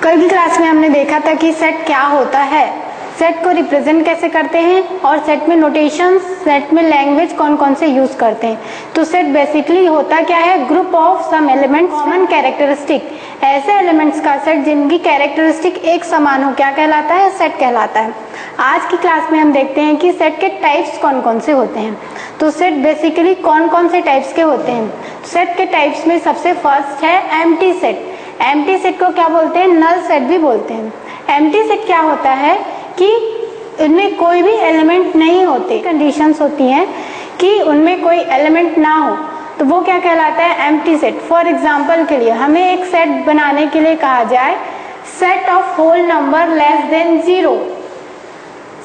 कल की क्लास में हमने देखा था कि सेट क्या होता है, सेट को रिप्रेजेंट कैसे करते हैं और सेट में नोटेशंस, सेट में लैंग्वेज कौन कौन से यूज करते हैं। तो सेट बेसिकली होता क्या है, group of some elements common characteristic, ऐसे एलिमेंट्स का सेट जिनकी कैरेक्टरिस्टिक एक समान हो, क्या कहलाता है, सेट कहलाता है। आज की क्लास में हम देखते हैं कि सेट के टाइप्स कौन कौन से होते हैं। तो सेट बेसिकली कौन कौन से टाइप्स के होते हैं। सेट के टाइप्स में सबसे फर्स्ट है एम्प्टी सेट। एम्प्टी सेट को क्या बोलते हैं, नल सेट भी बोलते हैं। एम्प्टी सेट क्या होता है कि उनमें कोई भी एलिमेंट नहीं होते, कंडीशंस होती हैं कि उनमें कोई एलिमेंट ना हो, तो वो क्या कहलाता है, एम्प्टी सेट। फॉर एग्जांपल के लिए हमें एक सेट बनाने के लिए कहा जाए set of whole number less than 0,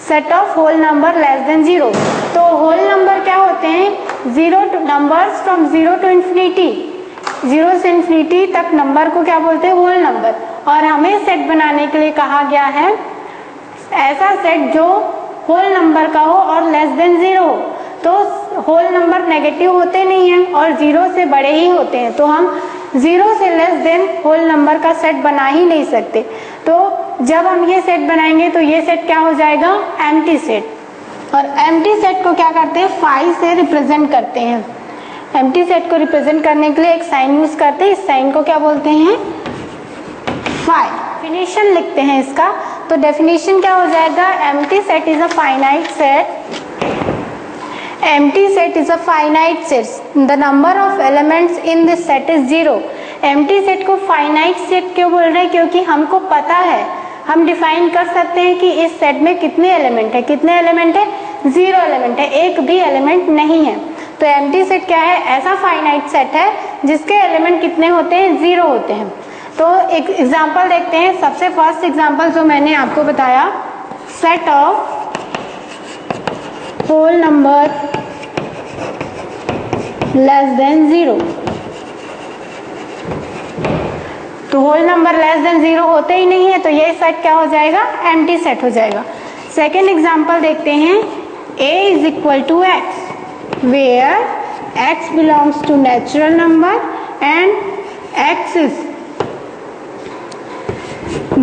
set of whole number less than 0। तो होल नंबर क्या होते हैं, नंबर्स फ्रॉम 0 टू इंफिनिटी, 0 से इंफिनिटी तक नंबर को क्या बोलते हैं, होल नंबर। और हमें सेट बनाने के लिए कहा गया है ऐसा सेट जो होल नंबर का हो और लेस देन 0 हो। तो होल नंबर नेगेटिव होते नहीं हैं और 0 से बड़े ही होते हैं, तो हम 0 से लेस देन होल नंबर का सेट बना ही नहीं सकते। तो जब हम ये सेट बनाएंगे तो ये सेट क्या हो जाएगा, एम्प्टी सेट। और एम्प्टी सेट को क्या करते हैं, फाई से रिप्रेजेंट करते हैं। एम्प्टी सेट को रिप्रेजेंट करने के लिए एक साइन यूज करते हैं, इस साइन को क्या बोलते हैं, फाई। डेफिनेशन लिखते हैं इसका, तो डेफिनेशन क्या हो जाएगा, empty set is a finite set, empty set is a finite set, the number of elements in this set is 0। Empty set को फाइनाइट सेट क्यों बोल रहे हैं, क्योंकि हमको पता है, हम डिफाइन कर सकते हैं कि इस सेट में कितने एलिमेंट है, कितने एलिमेंट है, 0 एलिमेंट है, एक भी एलिमेंट नहीं है। तो एम्प्टी सेट क्या है, ऐसा फाइनाइट सेट है जिसके एलिमेंट कितने होते हैं, 0 होते हैं। तो एक एग्जांपल देखते हैं। सबसे फर्स्ट एग्जांपल जो मैंने आपको बताया, set of whole number less than 0। तो होल नंबर लेस देन 0 होते ही नहीं है, तो ये सेट क्या हो जाएगा, एम्प्टी सेट हो जाएगा। सेकेंड एग्जांपल देखते हैं, a is equal to x where x belongs to natural number and x is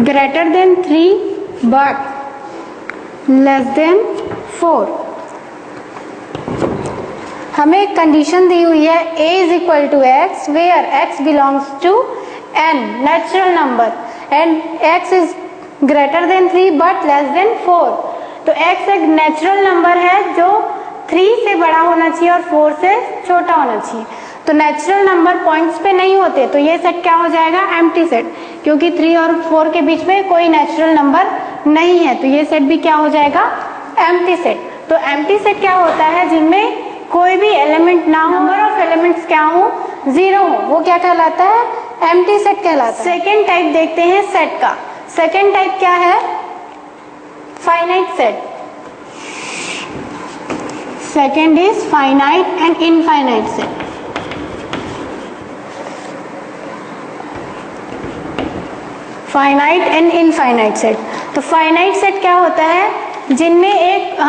greater than 3 but less than 4। हमें एक कंडीशन दी हुई है, a is equal to x where x belongs to n natural number and x is greater than 3 but less than 4। तो x एक natural number है जो 3 से बड़ा होना चाहिए और 4 से छोटा होना चाहिए। तो नेचुरल नंबर पॉइंट्स पे नहीं होते, तो ये सेट क्या हो जाएगा, एम्प्टी सेट, क्योंकि 3 और 4 के बीच में कोई नेचुरल नंबर नहीं है, तो ये सेट भी क्या हो जाएगा, एम्प्टी सेट। तो एम्प्टी सेट क्या होता है, जिनमें कोई भी एलिमेंट ना हो, नंबर ऑफ एलिमेंट्स क्या हो, 0 हो, वो क्या कहलाता है, एम्प्टी सेट कहलाता है। सेकेंड टाइप देखते हैं सेट का। सेकेंड टाइप क्या है, finite set. Second is finite and infinite set. Finite and infinite set. तो फाइनाइट सेट क्या होता है, जिनमें एक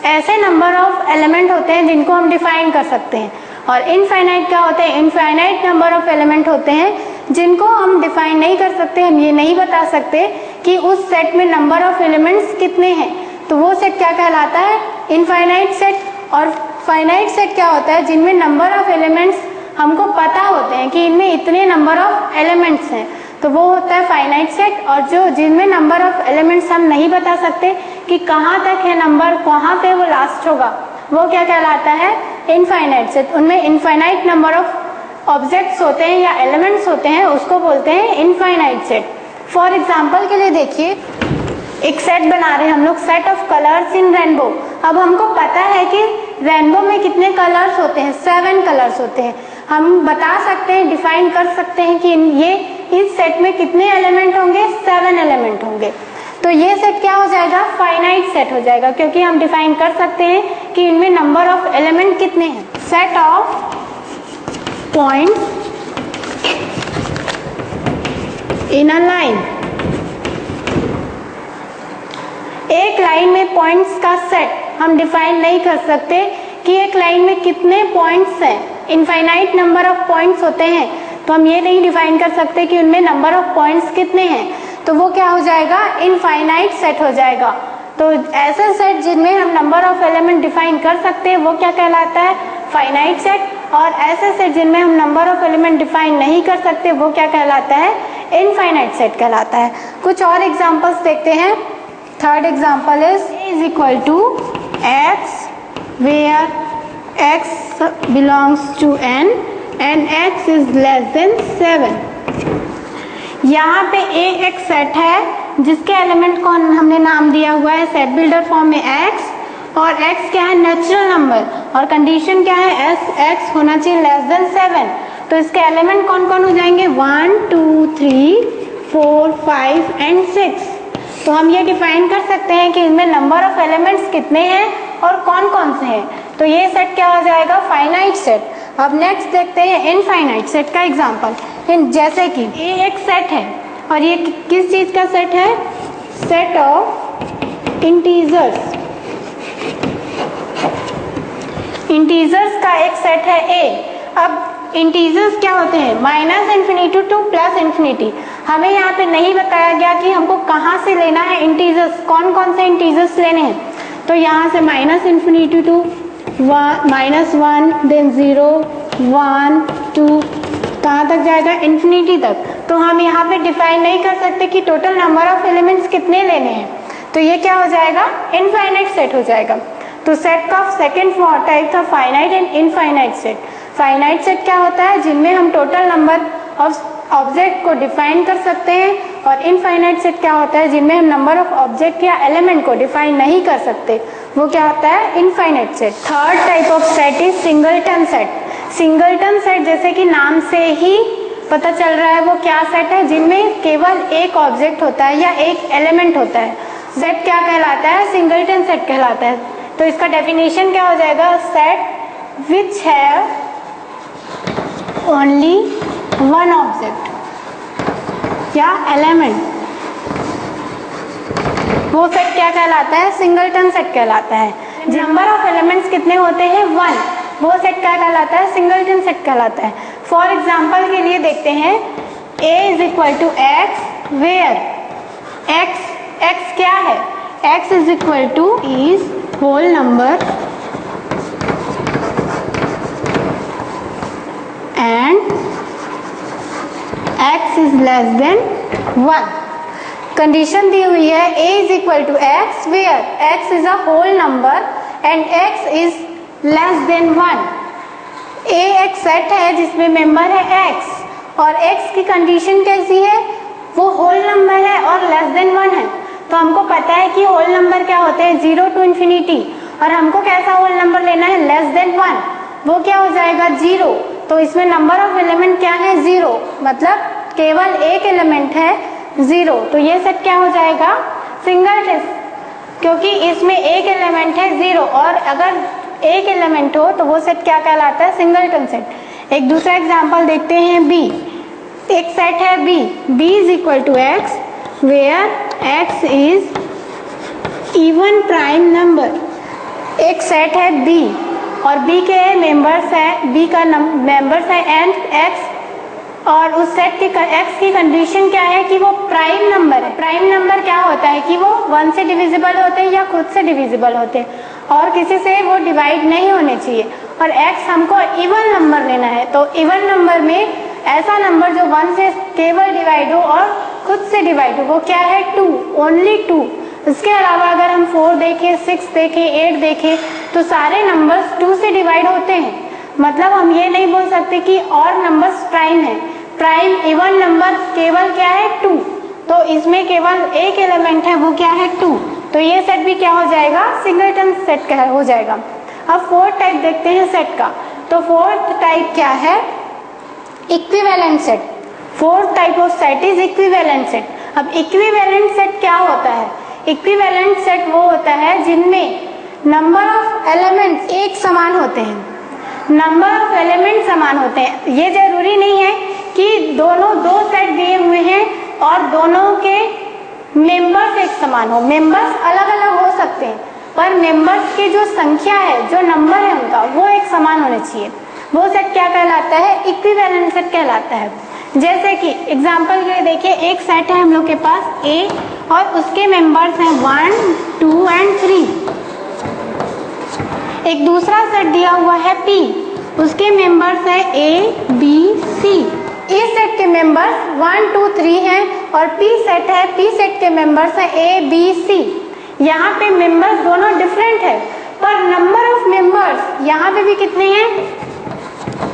ऐसे नंबर ऑफ एलिमेंट होते हैं जिनको हम डिफाइन कर सकते हैं। और इनफाइनाइट क्या होता है, इनफाइनाइट नंबर ऑफ एलिमेंट होते हैं जिनको हम डिफाइन नहीं कर सकते, हम ये नहीं बता सकते कि उस सेट में नंबर ऑफ एलिमेंट्स कितने हैं, तो वो सेट क्या कहलाता है, इनफाइनाइट सेट। और फाइनाइट सेट क्या होता है, जिनमें नंबर ऑफ एलिमेंट्स हमको पता होते हैं कि इनमें इतने नंबर ऑफ एलिमेंट्स हैं, तो वो होता है फाइनाइट सेट। और जो जिनमें नंबर ऑफ एलिमेंट्स हम नहीं बता सकते कि कहाँ तक है नंबर, कहाँ पे वो लास्ट होगा, वो क्या कहलाता है, इनफाइनाइट सेट। उनमें इनफाइनाइट नंबर ऑफ ऑब्जेक्ट्स होते हैं या एलिमेंट्स होते हैं, उसको बोलते हैं इनफाइनाइट सेट। फॉर एग्जाम्पल के लिए देखिए, एक सेट बना रहे हैं हम लोग, set of colours in rainbow. अब हमको पता है कि रेनबो में कितने कलर्स होते हैं, 7 कलर्स होते हैं। हम बता सकते हैं, डिफाइन कर सकते हैं कि ये इस सेट में कितने एलिमेंट होंगे, 7 एलिमेंट होंगे। तो ये सेट क्या हो जाएगा, फाइनाइट सेट हो जाएगा, क्योंकि हम डिफाइन कर सकते हैं कि इनमें नंबर ऑफ एलिमेंट कितने हैं। Set of points in a line. एक लाइन में पॉइंट्स का सेट हम डिफाइन नहीं कर सकते कि एक लाइन में कितने पॉइंट्स हैं। इनफाइनाइट नंबर ऑफ पॉइंट्स होते हैं, तो हम ये नहीं डिफाइन कर सकते कि उनमें नंबर ऑफ पॉइंट्स कितने हैं। तो वो क्या हो जाएगा, इनफाइनाइट सेट हो जाएगा। तो ऐसे सेट जिनमें हम नंबर ऑफ एलिमेंट डिफाइन कर सकते हैं वो क्या कहलाता है, फाइनाइट सेट। और ऐसे सेट जिनमें हम नंबर ऑफ एलिमेंट डिफाइन नहीं कर सकते वो क्या कहलाता है, इनफाइनाइट सेट कहलाता है। कुछ और एग्जांपल्स देखते हैं। Third example is equal to X where x belongs to n and x is less than 7। यहाँ पे एक सेट है जिसके एलिमेंट को हमने नाम दिया हुआ है सेट बिल्डर फॉर्म में x, और x क्या है, नेचुरल नंबर, और कंडीशन क्या है, x होना चाहिए लेस देन 7। तो इसके एलिमेंट कौन कौन हो जाएंगे, 1 2 3 4 5 एंड 6। तो हम ये डिफाइन कर सकते हैं कि इनमें नंबर ऑफ एलिमेंट्स कितने हैं और कौन कौन से हैं। तो ये सेट क्या हो जाएगा, फाइनाइट सेट। अब नेक्स्ट देखते हैं इनफाइनाइट सेट का एग्जांपल। जैसे कि ये एक सेट है और ये किस चीज का सेट है, सेट ऑफ इंटीजर्स। इंटीजर्स का एक सेट है ए। अब इंटीजर्स क्या होते हैं, -∞ टू +∞। हमें यहाँ पे नहीं बताया गया कि हमको कहाँ से लेना है इंटीजर्स, कौन कौन से इंटीजर्स लेने हैं। तो यहाँ से -∞ टू -1 देन 0 1 2 कहाँ तक जाएगा, इन्फिनिटी तक। तो हम यहाँ पे डिफाइन नहीं कर सकते कि टोटल नंबर ऑफ एलिमेंट्स कितने लेने हैं। तो ये क्या हो जाएगा, इनफाइनाइट सेट हो जाएगा। तो सेट का सेकंड टाइप था finite and infinite set. Finite set क्या होता है, जिनमें हम टोटल नंबर ऑफ ऑब्जेक्ट को डिफाइन कर सकते हैं, और इनफाइनाइट सेट क्या होता है, जिनमें हम नंबर ऑफ ऑब्जेक्ट या एलिमेंट को डिफाइन नहीं कर सकते, वो क्या होता है, infinite set. Third type of set is singleton set. Singleton set जैसे कि नाम से ही पता चल रहा है वो क्या सेट है, जिनमें केवल एक ऑब्जेक्ट होता है या एक एलिमेंट होता है। सेट क्या कहलाता है, सिंगलटन सेट कहलाता है। तो इसका डेफिनेशन क्या हो जाएगा, set which have only one object या एलिमेंट, वो सेट क्या कहलाता है, सिंगलटन सेट कहलाता है। नंबर ऑफ एलिमेंट्स कितने होते हैं, 1, वो सेट क्या कहलाता है, सिंगलटन सेट कहलाता है। फॉर एग्जाम्पल के लिए देखते हैं, a is equal to X where x क्या है, x is equal to is whole number and x is less than 1। Condition दी हुई है a is equal to X where x is a whole number and x is less than 1। a एक set है जिसमें member है x, और x की condition कैसी है, वो होल नंबर है और लेस देन 1 है। तो हमको पता है कि होल नंबर क्या होते हैं, 0 टू इन्फिनिटी, और हमको कैसा होल नंबर लेना है, लेस देन 1, वो क्या हो जाएगा, 0। तो इसमें नंबर ऑफ एलिमेंट क्या है, 0, मतलब केवल एक एलिमेंट है 0। तो ये सेट क्या हो जाएगा, सिंगलटन, क्योंकि इसमें एक एलिमेंट है 0, और अगर एक एलिमेंट हो तो वो सेट क्या कहलाता है, सिंगलटन सेट। एक दूसरा एग्जांपल देखते हैं, b। एक सेट है b is equal to X where x is even prime number. एक सेट है b और b के मेंबर्स है, b का मेंबर्स है एंड x, और उस सेट के x की कंडीशन क्या है कि वो प्राइम नंबर है। प्राइम नंबर क्या होता है कि वो 1 से डिविजिबल होते हैं या खुद से डिविजिबल होते हैं, और किसी से वो डिवाइड नहीं होने चाहिए। और x हमको इवन नंबर लेना है, तो इवन नंबर में ऐसा नंबर जो 1 से केवल डिवाइड हो और खुद से डिवाइड हो, वो क्या है, 2, ओनली 2। इसके अलावा अगर हम 4 देखें, 6 देखें, 8 देखें, तो सारे नंबर्स 2 से डिवाइड होते हैं। मतलब हम ये नहीं बोल सकते कि और नंबर्स प्राइम है। प्राइम इवन नंबर केवल क्या है, 2। तो इसमें केवल एक एलिमेंट है, वो क्या है, 2। तो ये सेट भी क्या हो जाएगा, सिंगलटन सेट का हो जाएगा। अब फोर्थ टाइप देखते हैं सेट का। तो फोर्थ टाइप क्या है, equivalent set. Fourth type of set is equivalent set. अब इक्विवेलेंट सेट क्या होता है, इक्विवेलेंट सेट वो होता है जिनमें नंबर ऑफ एलिमेंट्स एक समान होते हैं, नंबर ऑफ एलिमेंट समान होते हैं। ये जरूरी नहीं है कि दोनों दो सेट दिए हुए हैं और दोनों के मेंबर्स एक समान हो, मेंबर्स अलग अलग हो सकते हैं, पर मेंबर्स की जो संख्या है, जो नंबर है उनका, वो एक समान होने चाहिए। वो सेट क्या कहलाता है, इक्विवेलेंट सेट कहलाता है। जैसे कि एग्जांपल के लिए देखिए, एक सेट है हम लोग के पास ए और उसके मेंबर्स हैं 1, 2 एंड 3। एक दूसरा सेट दिया हुआ है पी, उसके मेंबर्स है ए, बी, सी। इस सेट के मेंबर्स 1, 2, 3 हैं और पी सेट है, पी सेट के मेंबर्स है ए, बी, सी। यहाँ पे मेंबर्स दोनों डिफरेंट है पर नंबर ऑफ मेंबर्स यहाँ पे भी कितने हैं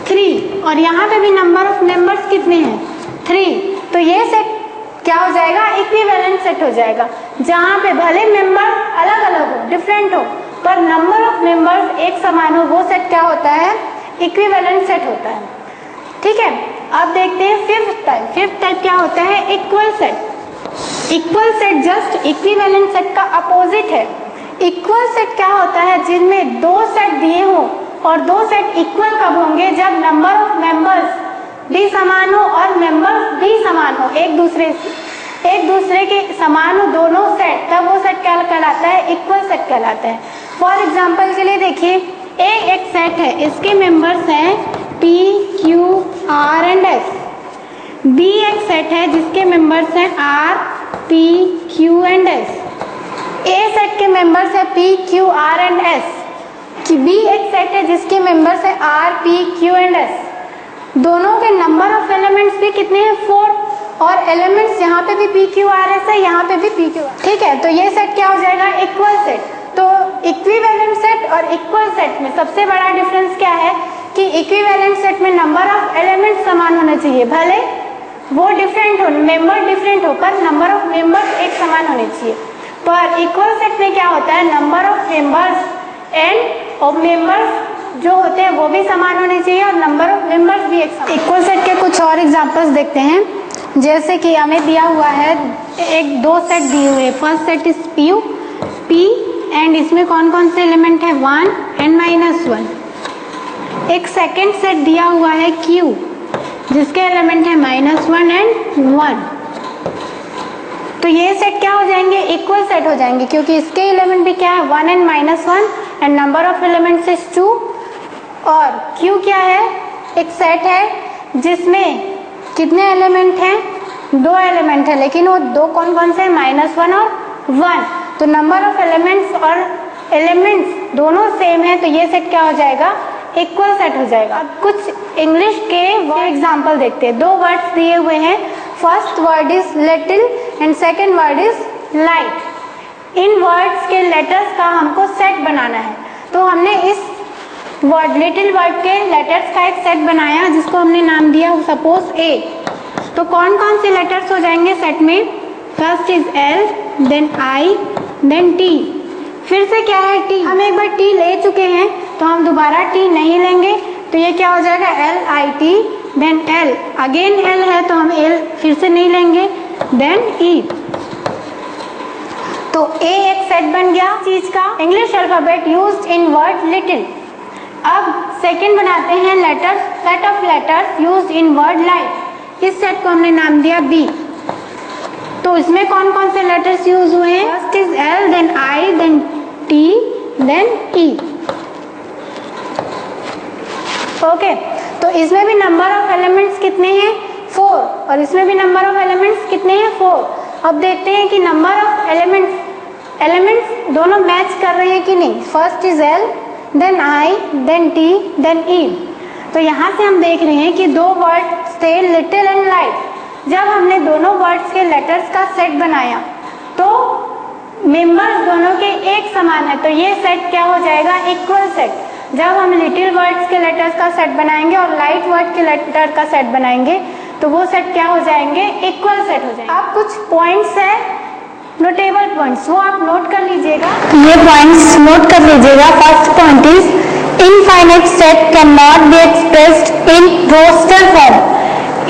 3 और यहाँ पे भी नंबर ऑफ मेंबर्स कितने हैं 3। तो ये सेट क्या हो जाएगा, इक्विवेलेंट सेट हो जाएगा, जहाँ पे भले मेंबर अलग अलग हो, डिफरेंट हो, पर नंबर ऑफ मेंबर्स एक समान हो, वो सेट क्या होता है, इक्विवेलेंट सेट होता है। ठीक है, अब देखते हैं फिफ्थ टाइप। फिफ्थ टाइप क्या होता है, equal set. Equal set just equivalent set का अपोजिट है। इक्वल सेट क्या होता है, जिनमें दो सेट दिए हो और दो सेट इक्वल कब होंगे, जब नंबर ऑफ मेंबर्स भी समान हो और मेंबर्स भी समान हो, एक दूसरे के समान हो दोनों सेट, तब वो सेट क्या कहलाता है, इक्वल सेट कहलाता है। फॉर एग्जांपल के लिए देखिए, ए एक सेट है, इसके मेंबर्स हैं P, Q, R and S। B एक सेट है जिसके मेंबर्स हैं R, P, Q and S। A set के मेंबर्स है P, Q, R and S। B एक सेट है जिसके मेंबर्स है R, P, Q and S। दोनों के नंबर ऑफ एलिमेंट्स भी कितने हैं 4 और एलिमेंट्स यहाँ पे भी P, Q, R, S है, यहाँ पे भी P, Q, R। ठीक है, तो ये सेट क्या हो जाएगा, इक्वल सेट। तो इक्विवेलेंट सेट और इक्वल सेट में सबसे बड़ा डिफरेंस क्या है कि इक्विवेलेंट सेट में नंबर ऑफ एलिमेंट्स समान होने चाहिए, भले वो डिफरेंट हो, मेंबर डिफरेंट हो, पर नंबर ऑफ मेंबर्स एक समान होने चाहिए। पर इक्वल सेट में क्या होता है, number of members end of members जो होते हैं वो भी समान होने चाहिए और नंबर ऑफ मेंबर्स भी एक समान। इक्वल सेट के कुछ और एग्जांपल्स देखते हैं। जैसे कि हमें दिया हुआ है एक दो सेट दिए हुए, first set is P and इसमें कौन कौन से एलिमेंट है 1 एंड -1। एक सेकेंड सेट दिया हुआ है Q जिसके एलिमेंट है -1 एंड 1। तो ये सेट क्या हो जाएंगे, इक्वल सेट हो जाएंगे, क्योंकि इसके एलिमेंट भी क्या है 1 and -1 and number of elements is 2। और Q क्या है, एक सेट है जिसमें कितने एलिमेंट हैं, 2 एलिमेंट है, लेकिन वो दो कौन कौन से -1 और 1। तो नंबर ऑफ एलिमेंट्स और एलिमेंट्स दोनों सेम है, तो ये सेट क्या हो जाएगा, इक्वल सेट हो जाएगा। अब कुछ इंग्लिश के एग्जांपल देखते हैं। 2 वर्ड्स दिए हुए हैं, first word is little and second word is light. In words के लेटर्स का हमको सेट बनाना है, तो हमने इस वर्ड लिटिल वर्ड के लेटर्स का एक सेट बनाया जिसको हमने नाम दिया सपोज A। तो कौन कौन से लेटर्स हो जाएंगे सेट में, first is L, then I, then T। फिर से क्या है T, हम एक बार T ले चुके हैं तो हम दोबारा T नहीं लेंगे, तो ये क्या हो जाएगा L, I, T, then L, again L है तो हम L फिर से नहीं लेंगे, देन E। तो A एक सेट बन गया चीज का, English alphabet used in word little. अब सेकंड बनाते हैं letters, set of letters used in word light. इस सेट को हमने नाम दिया B। तो इसमें कौन कौन से लेटर्स यूज हुए हैं, first is L, then I, then T, then E। Okay, तो इसमें भी नंबर ऑफ एलिमेंट्स कितने हैं 4 और इसमें भी नंबर ऑफ एलिमेंट्स कितने हैं 4। अब देखते हैं कि नंबर ऑफ एलिमेंट्स दोनों मैच कर रहे हैं कि नहीं। First is L, then I, then T, then E। तो यहाँ से हम देख रहे हैं कि 2 वर्ड्स थे लिटिल एंड लाइट। जब हमने दोनों वर्ड्स के लेटर्स का सेट बनाया तो मेंबर्स दोनों के एक समान है, तो ये सेट क्या हो जाएगा, इक्वल सेट। जब हम लिटिल वर्ड्स के लेटर्स का सेट बनाएंगे और लाइट वर्ड के लेटर का सेट बनाएंगे तो वो सेट क्या हो जाएंगे, इक्वल सेट हो जाएंगे। अब कुछ पॉइंट्स है, नोटेबल पॉइंट्स, वो आप नोट कर लीजिएगा, ये पॉइंट्स नोट कर लीजिएगा। First point is infinite set can not be expressed in roster form.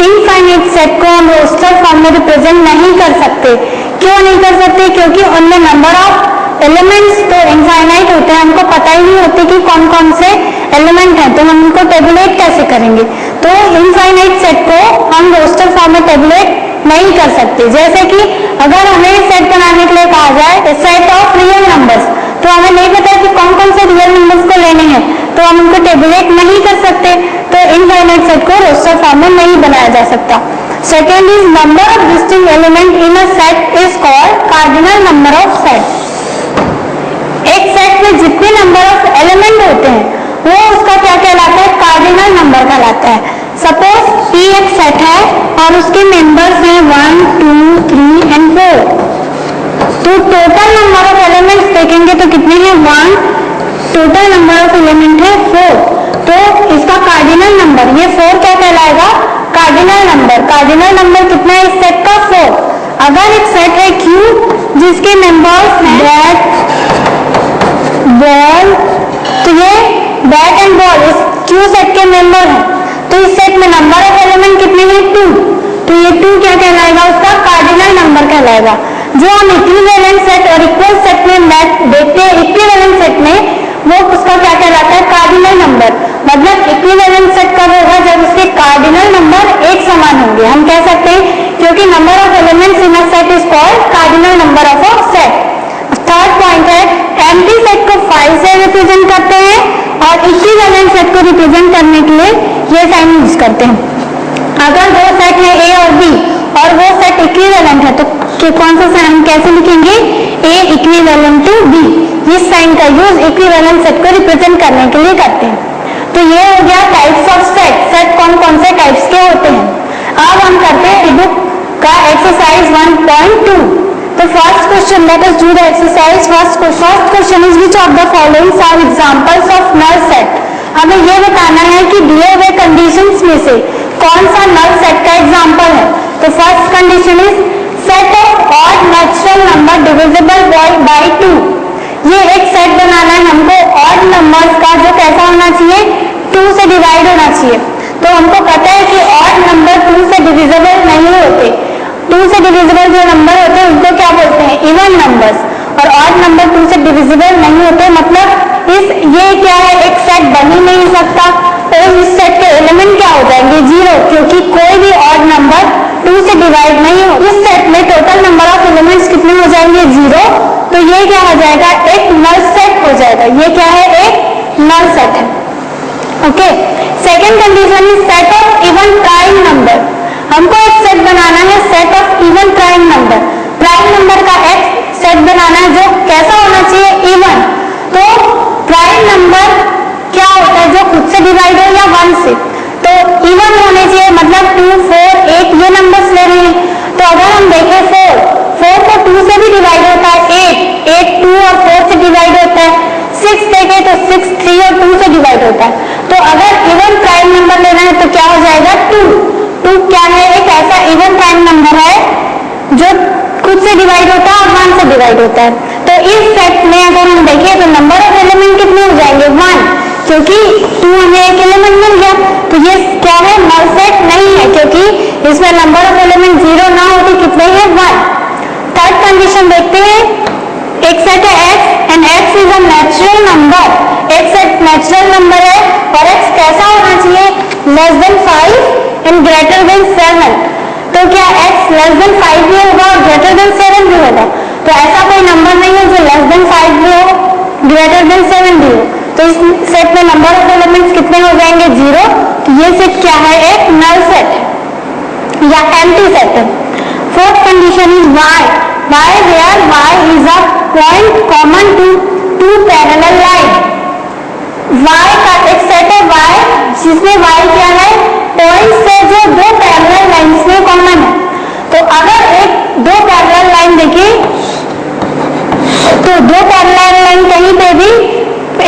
Infinite set को हम रोस्टर फॉर्म में रिप्रेजेंट नहीं कर सकते। क्यों नहीं कर सकते, क्योंकि उनमें नंबर ऑफ एलिमेंट्स तो इनफाइनाइट होते हैं, हमको पता ही नहीं होते कि कौन कौन से एलिमेंट हैं, तो हम उनको टेबुलेट कैसे करेंगे। तो इनफाइनाइट सेट को हम रोस्टर फॉर्म में टेबुलेट नहीं कर सकते। जैसे कि अगर हमें सेट बनाने के लिए कहा जाए सेट ऑफ रियल नंबर्स, तो हमें नहीं पता कि कौन कौन से रियल नंबर्स को लेने हैं, तो हम उनको टेबुलेट नहीं कर सकते, तो इनफाइनाइट सेट को रोस्टर फॉर्म में नहीं बनाया जा सकता। Second is number of distinct element in a set is called cardinal number of set. एक सेट में जितने नंबर ऑफ एलिमेंट होते हैं वो उसका क्या कहलाता है, कार्डिनल नंबर कहलाता है। सपोज P एक सेट है और उसके मेंबर्स हैं 1 2 3 एंड 4, तो टोटल नंबर ऑफ एलिमेंट्स देखेंगे तो कितने हैं 1, टोटल नंबर ऑफ एलिमेंट है 4, तो इसका कार्डिनल नंबर ये 4 क्या कहलाएगा, कार्डिनल नंबर। कार्डिनल नंबर कितना है इस सेट का 4। अगर एक सेट है Q जिसके मेंबर्स हैं बैट बॉल, तो ये बैट एंड बॉल इस Q सेट के मेंबर हैं, तो इस सेट में नंबर ऑफ एलिमेंट कितने हैं 2, तो ये 2 क्या कहलाएगा, उसका कार्डिनल नंबर कहलाएगा। जो हम इक्विवेलेंट सेट और इक्वल सेट में मैच देखते हैं, इक्विवेलेंट सेट में वो उसका क्या कहलाता है, कार्डिनल नंबर। मतलब इक्विवेलेंट सेट कब होगा, जब उसके कार्डिनल नंबर एक समान होंगे, हम कह सकते हैं, क्योंकि number of elements in a set is called cardinal number of a set. Third point है एम्प्टी सेट को 5 से रिप्रेजेंट करते हैं और इक्विवेलेंट सेट को रिप्रेजेंट करने के लिए ये साइन यूज करते हैं। अगर दो सेट है A और B और वो सेट इक्विवेलेंट है, तो कौन सा साइन कैसे लिखेंगे, A इक्विवेलेंट टू B। इस साइन का यूज इक्विवेलेंट सेट को रिप्रेजेंट करने के लिए करते हैं। तो ये हो गया टाइप्स ऑफ सेट, सेट कौन कौन से टाइप्स के होते हैं। अब हम करते हैं बुक का एक्सरसाइज 1.2। तो first question, let us do the exercise. First question is which of the following are examples of null set. हमें ये बताना है कि दिए हुए कंडीशंस में से कौन सा नल सेट का एग्जांपल है। तो first condition is set of odd natural number divisible by 2। ये एक सेट बनाना है हमको ऑड नंबर्स का जो कैसा होना चाहिए, 2 से डिवाइड होना चाहिए। तो हमको पता है कि ऑड नंबर 2 से डिविजिबल नहीं होते, 2 से डिविजिबल जो नंबर होते हैं उनको क्या बोलते हैं, इवन नंबर्स। और ऑड नंबर 2 से डिविजिबल नहीं होते, मतलब ये क्या है, एक सेट बन ही नहीं सकता। तो इस सेट के एलिमेंट क्या हो जाएंगे, 0, क्योंकि कोई भी ऑड नंबर 2 से डिवाइड नहीं हो। इस सेट में टोटल नंबर ऑफ एलिमेंट्स कितने हो जाएंगे, 0। तो ये क्या हो जाएगा, एक नल सेट हो जाएगा। ये क्या है, एक नल सेट है। Okay, second condition is set of even prime number. हमको एक सेट बनाना है set of even prime number. Prime number का एक सेट बनाना है जो कैसा होना चाहिए, इवन। तो प्राइम नंबर क्या होता है, जो खुद से डिवाइड हो या 1 से, तो इवन होने चाहिए। मतलब 2 4 8 ये नंबर्स ले रहे हैं। तो अगर हम देखें 4 को 2 से भी डिवाइड होता है, 8 2 और 4 से डिवाइड होता है। 6 देखें तो 6 3 और 2 से डिवाइड होता है। तो अगर इवन प्राइम नंबर लेना है तो क्या हो जाएगा, 2 क्या है, एक ऐसा इवन प्राइम नंबर है जो खुद से डिवाइड होता है और 1 से डिवाइड होता है। तो इस सेट में अगर हम देखें तो नंबर ऑफ एलिमेंट कितने हो जाएंगे, 1, क्योंकि 2 हमें एक एलिमेंट मिल गया। तो ये क्या है, नल सेट नहीं है, क्योंकि इसमें नंबर ऑफ एलिमेंट 0 ना हो तो कितने हैं, 1। थर्ड कंडीशन देखते हैं, एक सेट है x and x is a natural number. एक सेट नेचुरल नंबर है और x कैसा होना चाहिए, less than 5 and greater than 7। तो क्या x लेस देन 5 भी होगा और ग्रेटर देन 7 भी होगा। तो ऐसा कोई नंबर नहीं है जो लेस देन 5 भी हो, ग्रेटर देन 7 भी हो। तो इस सेट में नंबर ऑफ एलिमेंट्स कितने हो जाएंगे, 0। तो ये सेट क्या है, एक नल सेट है या एम्प्टी सेट है। Fourth condition is y where y is a point common to 2 parallel line. y का एक सेट है y जिसमें y क्या है, पॉइंट से जो 2 पैरेलल लाइंस में कॉमन है। तो अगर एक 2 पैरेलल लाइन देखिए तो 2 पैरेलल लाइन कहीं पे भी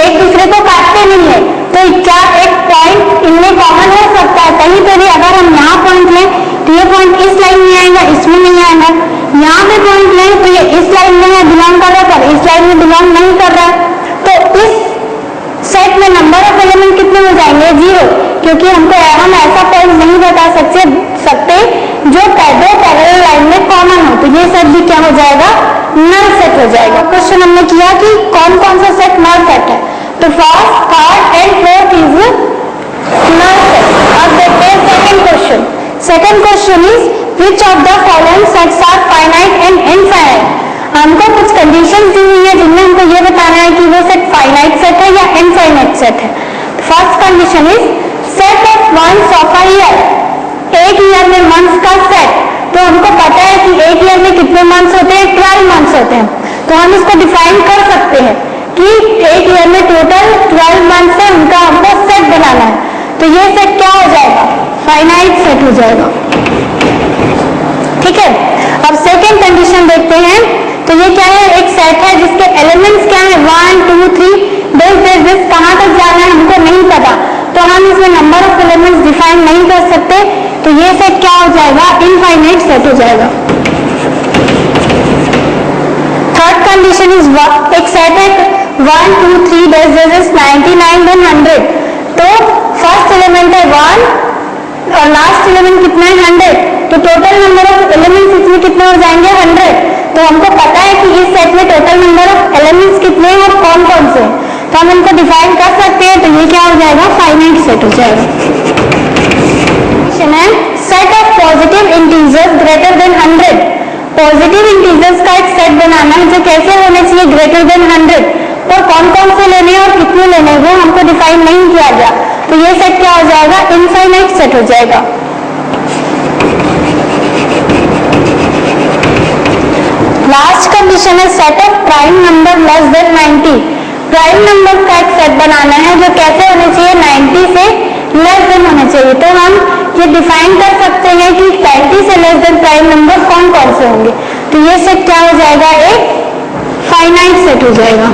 एक दूसरे को काटते नहीं है, तो क्या एक पॉइंट इनमें कॉमन हो सकता है। कहीं पे भी अगर हम यहाँ पॉइंट लें तो ये पॉइंट इस लाइन में आएगा, इसमें नहीं आएगा। यहाँ पे पॉइंट लें तो ये इस लाइन में है बिलोंग कर रहा है, पर इस लाइन में बिलोंग नहीं कर रहा है। तो इस सेट में नंबर ऑफ एलिमेंट कितने हो जाएंगे, 0, क्योंकि हम ऐसा पॉइंट नहीं बता सकते जो 2 पैरेलल लाइन में कॉमन हो। तो ये सेट भी क्या हो जाएगा, नल सेट हो जाएगा। क्वेश्चन हमने किया कि कौन कौन सा सेट नल सेट है। तो first, third and fourth is null set. अब देखते हैं second question. Second question is which of the following sets are finite and infinite. हमको कुछ कंडीशंस दी हुई है जिनमें हमको ये बताना है condition is set of months of a year, एक ईयर में मंथ्स का सेट। तो हमको पता है कि एक ईयर में कितने मंथ्स होते हैं, 12 मंथ्स होते हैं। तो हम इसको डिफाइन कर सकते हैं कि एक ईयर में टोटल 12 मंथ्स है, उनका हमको सेट बनाना है। तो ये सेट क्या हो जाएगा, फाइनाइट सेट हो जाएगा। ठीक है, अब सेकेंड कंडीशन देखते हैं। तो ये क्या है, एक सेट है जिसके एलिमेंट्स क्या है, 1 2 3 दिस कहाँ तक जाना है हमको नहीं पता, तो हम इसमें नंबर ऑफ एलिमेंट्स डिफाइन नहीं कर सकते। तो ये सेट क्या हो जाएगा, इनफाइनाइट सेट हो जाएगा। थर्ड कंडीशन इज एक सेट है 1 2 3 दिस 99 then 100। तो फर्स्ट एलिमेंट है 1 और लास्ट एलिमेंट कितना है, 100। तो टोटल नंबर ऑफ एलिमेंट्स इसमें कितने हो जाएंगे, 100। तो हमको पता है कि इस सेट में टोटल नंबर ऑफ एलिमेंट्स कितने हैं और कौन कौन से, तो हम इनको डिफाइन कर सकते हैं। तो ये क्या हो जाएगा, फाइनाइट सेट हो जाएगा। Set of positive integers greater than 100। Positive integers का एक सेट बनाना है जो कैसे होने चाहिए, ग्रेटर देन 100। और कौन कौन से लेने हैं और कितने लेने हैं वो हमको डिफाइन नहीं किया गया। तो ये सेट क्या हो जाएगा, इनफाइनाइट सेट हो जाएगा। लास्ट कंडीशन है set of prime number less then 90। Prime number का एक सेट बनाना है जो कैसे होने चाहिए, 90 से लेस देन होने चाहिए। तो हम ये डिफाइन कर सकते हैं कि 90 से लेस देन प्राइम नंबर कौन कौन से होंगे। तो ये सेट क्या हो जाएगा, एक फाइनाइट सेट हो जाएगा।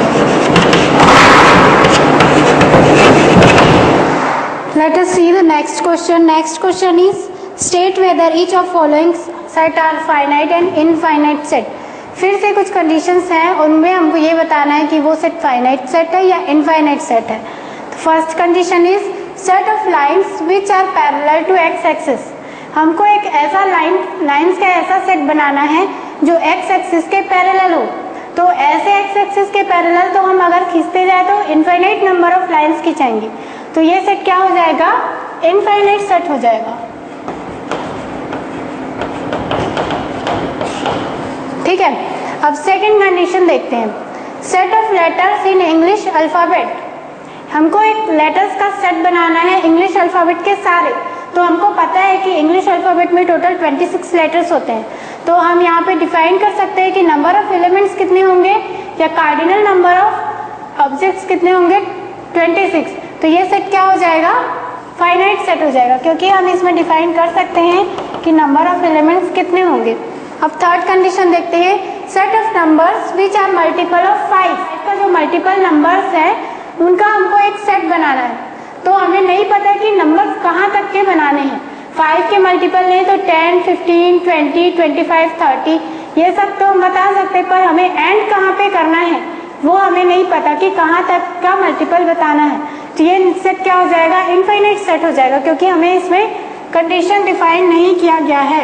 Let us see the next question. Next question is state whether each of following set are finite and infinite set। फिर से कुछ कंडीशंस हैं, उनमें हमको ये बताना है कि वो सेट फाइनाइट सेट है या इनफाइनाइट सेट है। तो first condition is set of lines which are parallel to X axis. हमको एक ऐसा लाइंस का ऐसा सेट बनाना है जो एक्स एक्सिस के पैरेलल हो। तो ऐसे एक्स एक्सिस के पैरेलल तो हम अगर खींचते जाए तो इनफाइनाइट नंबर ऑफ लाइंस खींचेंगे। तो ये सेट क्या हो जाएगा, इनफाइनाइट सेट हो जाएगा। ठीक है, अब सेकंड कंडीशन देखते हैं। Set of letters in English alphabet. हमको एक लेटर्स का सेट बनाना है इंग्लिश अल्फाबेट के सारे। तो हमको पता है कि इंग्लिश अल्फाबेट में टोटल 26 लेटर्स होते हैं। तो हम यहाँ पे डिफाइन कर सकते हैं कि नंबर ऑफ एलिमेंट्स कितने होंगे या कार्डिनल नंबर ऑफ ऑब्जेक्ट्स कितने होंगे, 26। तो ये सेट क्या हो जाएगा, फाइनाइट सेट हो जाएगा, क्योंकि हम इसमें डिफाइन कर सकते हैं कि नंबर ऑफ एलिमेंट्स कितने होंगे। अब थर्ड कंडीशन देखते हैं। Set of numbers which are multiple of 5 का जो मल्टीपल नंबर्स है उनका हमको एक सेट बनाना है। तो हमें नहीं पता कि नंबर्स कहाँ तक के बनाने हैं। 5 के मल्टीपल नहीं तो 10, 15, 20, 25, 30 ये सब तो हम बता सकते, पर हमें एंड कहाँ पे करना है वो हमें नहीं पता कि कहाँ तक का मल्टीपल बताना है। तो ये सेट क्या हो जाएगा, इनफाइनाइट सेट हो जाएगा, क्योंकि हमें इसमें कंडीशन डिफाइन नहीं किया गया है।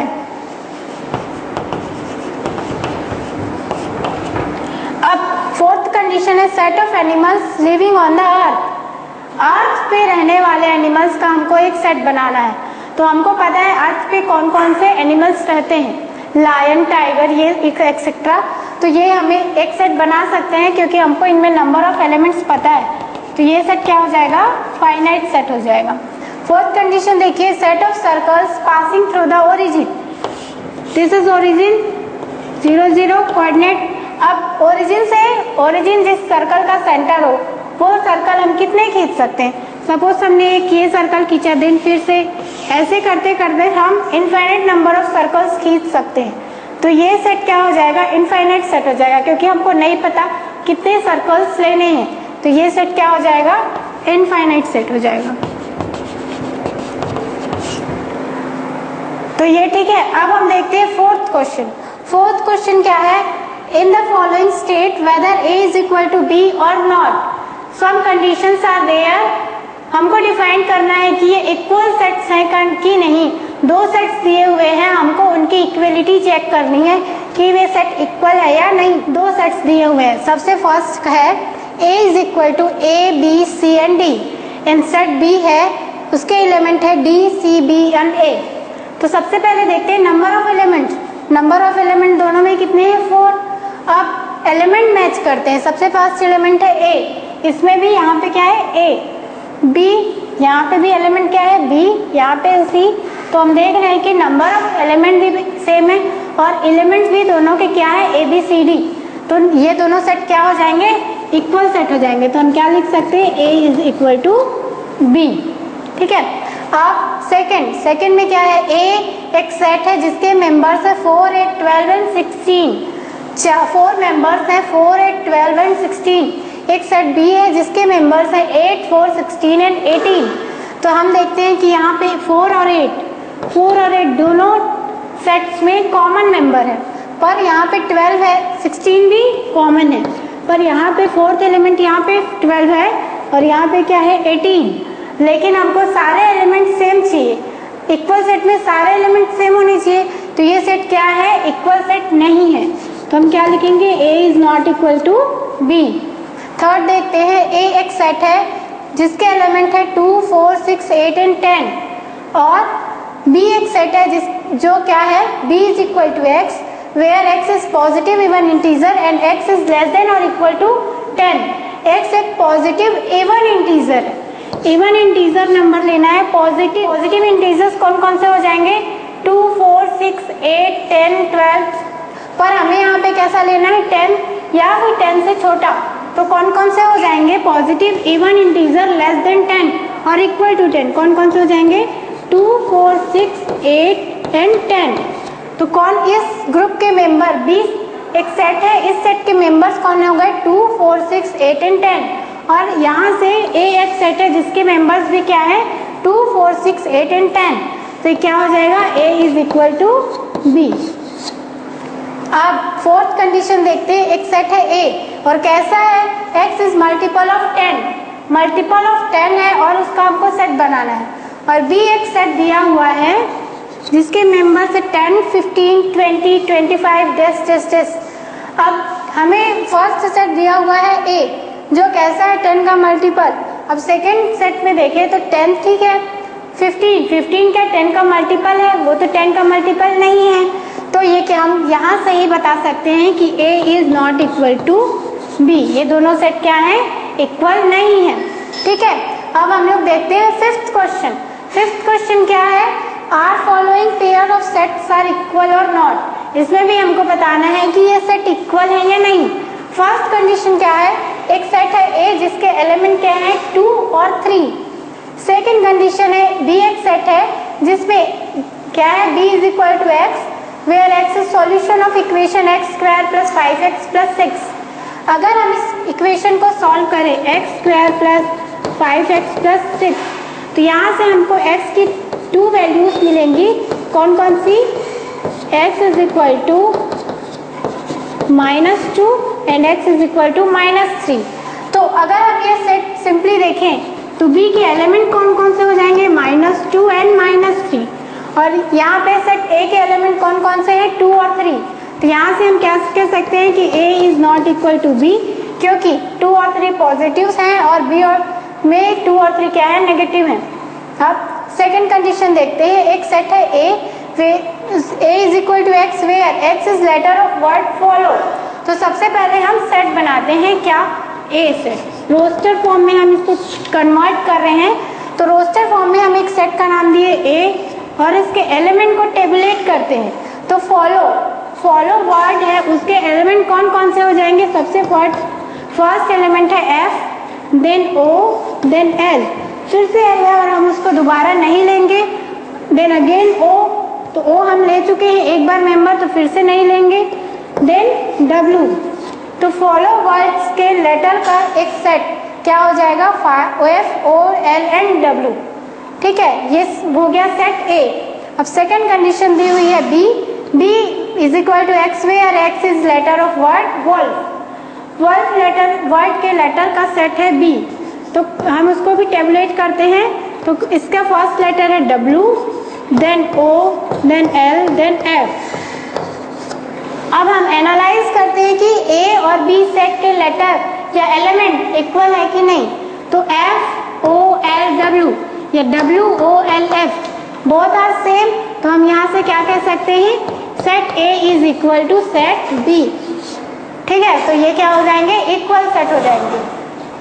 अब फोर्थ कंडीशन है set of animals living on the earth. Earth पे रहने वाले एनिमल्स का हमको एक सेट बनाना है। तो हमको पता है अर्थ पे कौन कौन से एनिमल्स रहते हैं, लायन, टाइगर, ये एक्सेट्रा। तो ये हमें एक सेट बना सकते हैं क्योंकि हमको इनमें नंबर ऑफ एलिमेंट्स पता है। तो ये सेट क्या हो जाएगा, फाइनाइट सेट हो जाएगा। फोर्थ कंडीशन देखिए, set of circles passing through the origin. This is origin 0 0 coordinate. अब ओरिजिन जिस सर्कल का सेंटर हो वो सर्कल हम कितने खींच सकते हैं। सपोज हमने एक ये सर्कल खींचा, देन फिर से ऐसे करते करते हम इनफाइनाइट नंबर ऑफ सर्कल्स खींच सकते हैं। तो ये सेट क्या हो जाएगा, इनफाइनाइट सेट हो जाएगा, क्योंकि हमको नहीं पता कितने सर्कल्स लेने हैं। तो ये सेट क्या हो जाएगा, इनफाइनाइट सेट हो जाएगा। तो ये ठीक है। अब हम देखते हैं फोर्थ क्वेश्चन। फोर्थ क्वेश्चन क्या है, in the following state whether A is equal to B or not, some conditions are there। हमको डिफाइन करना है कि ये इक्वल सेट्स हैं कि नहीं। दो सेट्स दिए हुए हैं, हमको उनकी इक्वलिटी चेक करनी है कि वे सेट इक्वल है या नहीं। दो सेट्स दिए हुए हैं। सबसे फर्स्ट है A is equal to A, B, C and D। In set B है, उसके एलिमेंट है D, C, B and A। तो सबसे पहले देखते हैं number of element. Number of element दोनों में कितने हैं, 4। अब एलिमेंट मैच करते हैं। सबसे फर्स्ट एलिमेंट है A, इसमें भी यहाँ पे क्या है A, B यहाँ पे भी एलिमेंट क्या है बी, यहाँ पे सी। तो हम देख रहे हैं कि नंबर ऑफ एलिमेंट भी सेम है और एलिमेंट्स भी दोनों के क्या है ए बी सी डी। तो ये दोनों सेट क्या हो जाएंगे, इक्वल सेट हो जाएंगे। तो हम क्या लिख सकते हैं, ए इज इक्वल टू बी। ठीक है। अब सेकंड में क्या है, ए एक सेट है जिसके मेंबर्स है 4, 8, 12 एंड 16। 4 मेंबर्स हैं 4, 8, 12 एंड 16। एक सेट बी है जिसके मेंबर्स हैं 8, 4, 16 एंड 18। तो हम देखते हैं कि यहाँ पे 4 और 8 दोनों सेट्स में कॉमन मेंबर है, पर यहाँ पे 12 है, 16 भी कॉमन है, पर यहाँ पे फोर्थ एलिमेंट यहाँ पे 12 है और यहाँ पे क्या है 18। लेकिन हमको सारे एलिमेंट सेम चाहिए, इक्वल सेट में सारे एलिमेंट सेम होने चाहिए। तो ये सेट क्या है, इक्वल सेट नहीं है। तो हम क्या लिखेंगे, A is not equal to B। Third देखते हैं, A एक सेट है जिसके एलिमेंट है 2, 4, 6, 8 एंड 10 और B एक सेट है जो क्या है, B is equal to X where X is positive even integer and X is less than or equal to 10। X एक पॉजिटिव इवन इंटीजर है, इवन इंटीजर नंबर लेना है। पॉजिटिव इंटीजर्स कौन कौन से हो जाएंगे, 2, 4, 6, 8, 10, 12। पर हमें यहाँ पे कैसा लेना है, 10 या फिर 10 से छोटा। तो कौन कौन से हो जाएंगे, positive even integer less than 10 और इक्वल टू 10। कौन कौन से हो जाएंगे, 2, 4, 6, 8 एंड 10। तो कौन इस ग्रुप के मेंबर, 20 एक सेट है, इस सेट के मेंबर्स कौन हो गए, 2, 4, 6, 8 एंड 10। और यहाँ से A एक सेट है जिसके मेंबर्स भी क्या है, 2, 4, 6, 8 एंड 10। तो क्या हो जाएगा, A is equal to B। अब फोर्थ कंडीशन देखते हैं, एक सेट है A और कैसा है, X इज मल्टीपल ऑफ 10 है और उसका हमको सेट बनाना है। और B एक सेट दिया हुआ है जिसके मेंबर्स है 10, 15, 20, 25, 10। अब हमें फर्स्ट सेट दिया हुआ है A जो कैसा है, 10 का मल्टीपल। अब सेकेंड सेट में देखें तो 10 ठीक है, 15 क्या 10 का मल्टीपल है, वो तो 10 का मल्टीपल नहीं है। तो ये क्या हम यहाँ से ही बता सकते हैं कि A is not equal to B। ये दोनों सेट क्या है, इक्वल नहीं है। ठीक है। अब हम लोग देखते हैं फिफ्थ क्वेश्चन क्या है, are following pair of sets are equal और नॉट। इसमें भी हमको बताना है कि ये सेट इक्वल है या नहीं। फर्स्ट कंडीशन क्या है, एक सेट है A जिसके एलिमेंट क्या है, 2 और 3। सेकेंड कंडीशन है B एक सेट है जिसमें क्या है, B is equal to X where X is solution of equation x square plus 5x plus 6। अगर हम इस इक्वेशन को सॉल्व करें x square plus 5x plus 6, तो यहाँ से हमको x की 2 वैल्यूज मिलेंगी। कौन कौन सी, x is equal to -2 and x is equal to -3। तो अगर हम ये सेट सिंपली देखें तो B के एलिमेंट कौन कौन से हो जाएंगे, -2 एंड -3। और यहाँ पे सेट A के एलिमेंट कौन कौन से हैं, 2 और 3। तो यहाँ से हम क्या कह सकते हैं कि A is not equal to B, क्योंकि 2 और 3 पॉजिटिव्स हैं और B और में 2 और 3 क्या है, नेगेटिव हैं। अब सेकंड कंडीशन देखते हैं, एक सेट है A is equal to X where X is letter of word follow. तो सबसे पहले हम सेट बनाते हैं, क्या, A सेट। रोस्टर फॉर्म में हम इसको कन्वर्ट कर रहे हैं। तो रोस्टर फॉर्म में हम एक सेट का नाम दिए A और इसके एलिमेंट को टेबुलेट करते हैं। तो फॉलो वर्ड है, उसके एलिमेंट कौन कौन से हो जाएंगे, सबसे फर्स्ट एलिमेंट है F, then O, then L। फिर से L है और हम उसको दोबारा नहीं लेंगे। देन अगेन O, तो O हम ले चुके हैं एक बार मेंबर, तो फिर से नहीं लेंगे। देन W, तो फॉलो वर्ड्स के लेटर का एक सेट क्या हो जाएगा, F, O, L and W। ठीक है, ये हो गया सेट A। अब सेकंड कंडीशन दी हुई है B is equal to X where X is letter of word wolf. Word के लेटर का सेट है B, तो हम उसको भी टेबुलेट करते हैं। तो इसका फर्स्ट लेटर है W, then O, then L, then F। अब हम एनालाइज करते हैं कि A और B सेट के लेटर या एलिमेंट इक्वल है कि नहीं। तो F, O, L, W या W, O, L, F both are same. तो हम यहाँ से क्या कह सकते हैं, set A is equal to set B। ठीक है, तो ये क्या हो जाएंगे, इक्वल सेट हो जाएंगे।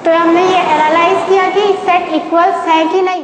तो हमने ये एनालाइज किया कि सेट इक्वल्स है कि नहीं।